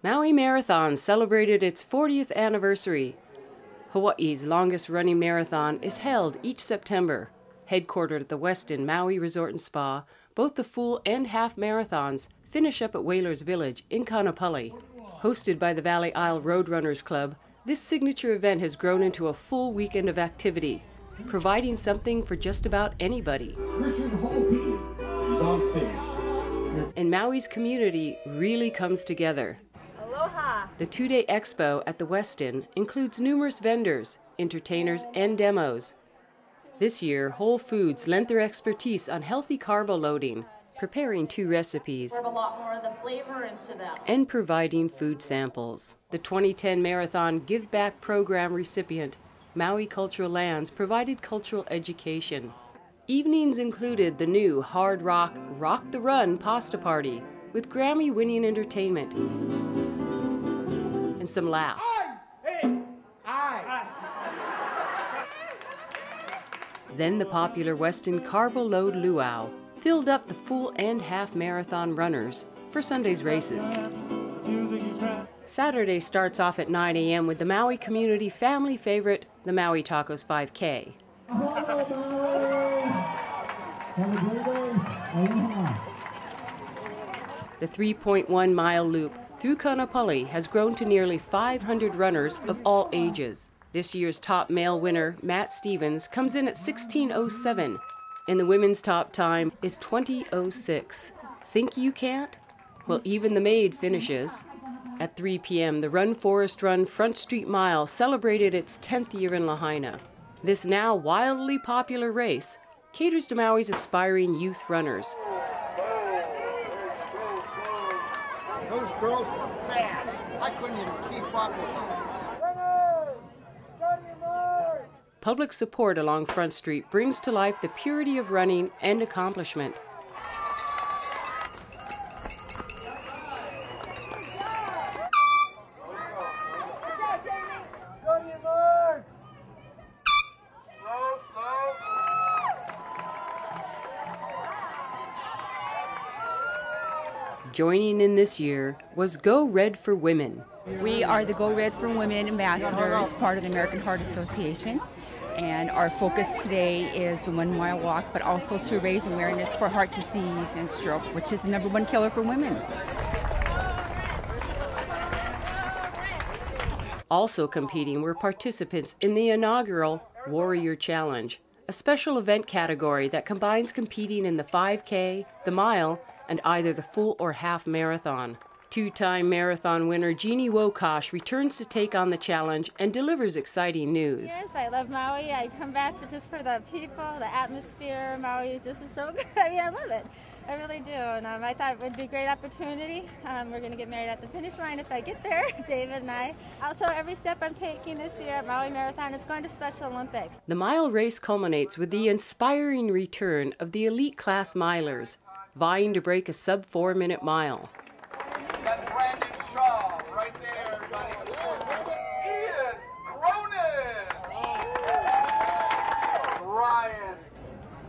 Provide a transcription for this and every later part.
Maui Marathon celebrated its 40th anniversary. Hawaii's longest running marathon is held each September. Headquartered at the Westin Maui Resort and Spa, both the full and half marathons finish up at Whalers Village in Kaanapali. Hosted by the Valley Isle Roadrunners Club, this signature event has grown into a full weekend of activity, providing something for just about anybody. And Maui's community really comes together. Aloha! The two-day expo at the Westin includes numerous vendors, entertainers, and demos. This year, Whole Foods lent their expertise on healthy carbo loading, preparing 2 recipes, A lot more of the flavor into them. and providing food samples. The 2010 Marathon Give Back Program recipient, Maui Cultural Lands, provided cultural education. Evenings included the new hard rock Rock the Run pasta party with Grammy-winning entertainment and some laughs. Then the popular Westin Carbo Load Luau filled up the full and half marathon runners for Sunday's races. Saturday starts off at 9 a.m. with the Maui community family favorite, the Maui Tacos 5K. The 3.1-mile loop through Kaanapali has grown to nearly 500 runners of all ages. This year's top male winner, Matt Stevens, comes in at 16:07, and the women's top time is 20:06. Think you can't? Well, even the maid finishes. At 3 p.m., the Run Forest Run Front Street Mile celebrated its 10th year in Lahaina. This now wildly popular race caters to Maui's aspiring youth runners. Those girls were fast. I couldn't even keep up with them. Public support along Front Street brings to life the purity of running and accomplishment. Joining in this year was Go Red for Women. We are the Go Red for Women ambassadors, part of the American Heart Association. And our focus today is the 1 mile walk, but also to raise awareness for heart disease and stroke, which is the #1 killer for women. Also competing were participants in the inaugural Warrior Challenge, a special event category that combines competing in the 5K, the mile, and either the full or half marathon. 2-time marathon winner Jeannie Wokosh returns to take on the challenge and delivers exciting news. Yes, I love Maui. I come back just for the people, the atmosphere. Maui just is so good. I mean, I love it. I really do. And I thought it would be a great opportunity. We're going to get married at the finish line if I get there, David and I. Also, every step I'm taking this year at Maui Marathon is going to Special Olympics. The mile race culminates with the inspiring return of the elite class milers, vying to break a sub-4-minute mile. That's Brandon Shaw right there, everybody. Ian Cronin. Ryan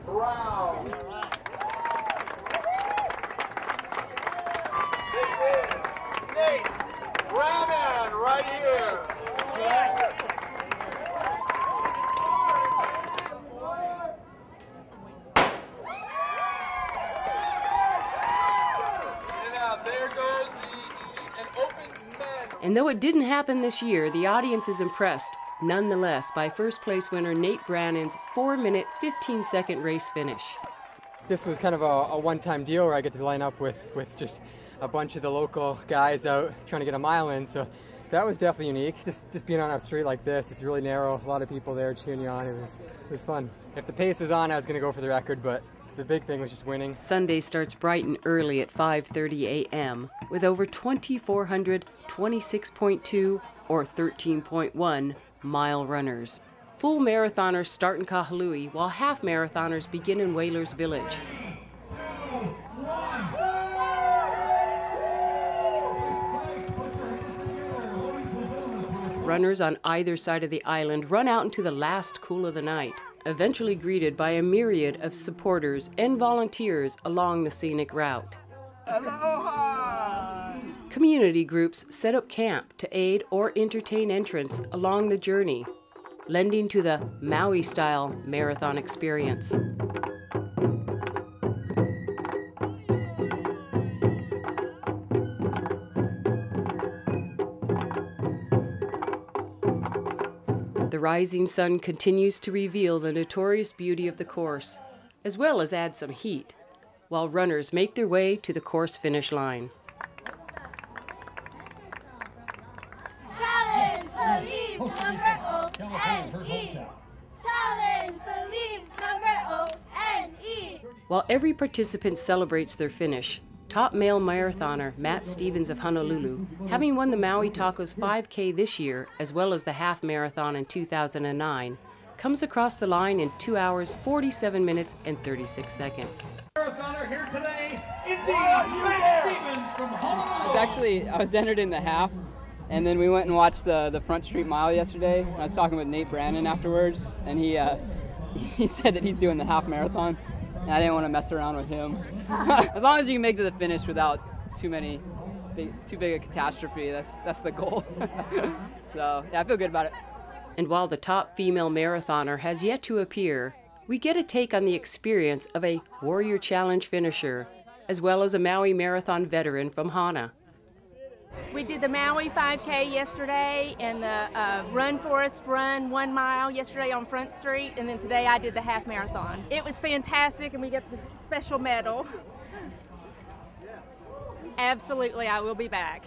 Brown. Nate Raman right here. There goes an open men. And though it didn't happen this year, the audience is impressed, nonetheless, by first place winner Nate Brannan's 4-minute, 15-second race finish. This was kind of a one-time deal where I get to line up with just a bunch of the local guys out trying to get a mile in, so that was definitely unique. Just being on a street like this, it's really narrow, a lot of people there cheering you on, it was fun. If the pace was on, I was going to go for the record, but the big thing was just winning. Sunday starts bright and early at 5:30 a.m. with over 2,400 26.2 or 13.1 mile runners. Full marathoners start in Kahului, while half marathoners begin in Whalers Village. Runners on either side of the island run out into the last cool of the night, eventually greeted by a myriad of supporters and volunteers along the scenic route. Aloha! Community groups set up camp to aid or entertain entrants along the journey, lending to the Maui-style marathon experience. The rising sun continues to reveal the notorious beauty of the course, as well as add some heat, while runners make their way to the course finish line. Challenge, believe, number O-N-E. Challenge, believe, number O-N-E. While every participant celebrates their finish, top male marathoner Matt Stevens of Honolulu, having won the Maui Tacos 5K this year, as well as the half marathon in 2009, comes across the line in 2 hours, 47 minutes, and 36 seconds. Marathoner here today, indeed, Matt Stevens from Honolulu. I was entered in the half, and then we went and watched the Front Street Mile yesterday. I was talking with Nate Brannon afterwards, and he said that he's doing the half marathon, and I didn't want to mess around with him. As long as you can make to the finish without too big a catastrophe, that's the goal. So yeah, I feel good about it. And while the top female marathoner has yet to appear, we get a take on the experience of a Warrior Challenge finisher, as well as a Maui Marathon veteran from Hana. We did the Maui 5K yesterday and the Run Forest Run 1 mile yesterday on Front Street, and then today I did the half marathon. It was fantastic, and we got the special medal. Absolutely, I will be back.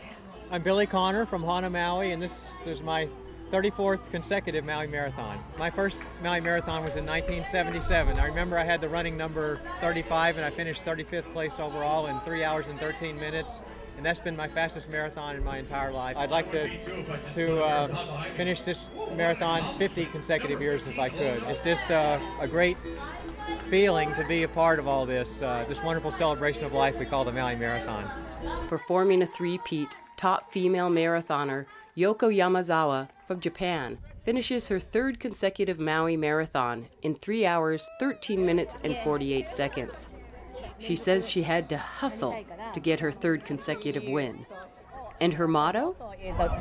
I'm Billy Connor from Hana, Maui, and this is my 34th consecutive Maui Marathon. My first Maui Marathon was in 1977. I remember I had the running number 35 and I finished 35th place overall in 3 hours and 13 minutes. And that's been my fastest marathon in my entire life. I'd like to finish this marathon 50 consecutive years if I could. It's just a great feeling to be a part of all this, this wonderful celebration of life we call the Maui Marathon. Performing a three-peat, top female marathoner Yoko Yamazawa from Japan finishes her third consecutive Maui Marathon in 3 hours, 13 minutes, and 48 seconds. She says she had to hustle to get her third consecutive win. And her motto?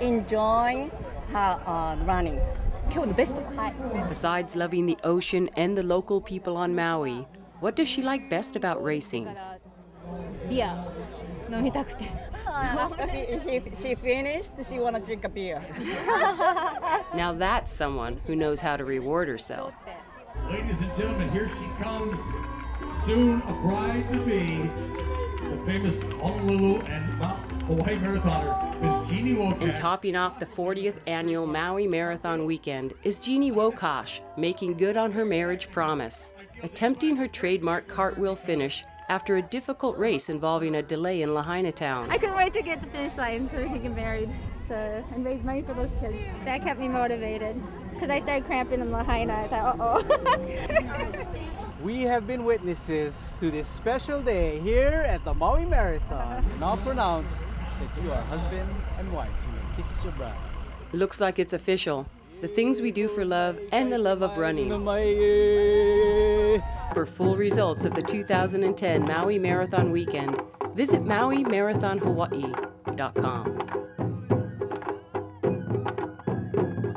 Enjoying her running. Besides loving the ocean and the local people on Maui, what does she like best about racing? Beer. After she finished, she want to drink a beer. Now that's someone who knows how to reward herself. Ladies and gentlemen, here she comes. Soon a bride-to-be, the famous Honolulu and Hawaii marathoner, Miss Jeannie Wokash. And topping off the 40th annual Maui Marathon weekend is Jeannie Wokash, making good on her marriage promise, attempting her trademark cartwheel finish after a difficult race involving a delay in Lahaina town. I couldn't wait to get to the finish line so we could get married and raise money for those kids. That kept me motivated because I started cramping in Lahaina. I thought, uh-oh. We have been witnesses to this special day here at the Maui Marathon. Now pronounce that you are husband and wife. You may kiss your bride. Looks like it's official. The things we do for love and the love of running. For full results of the 2010 Maui Marathon weekend, visit MauiMarathonHawaii.com.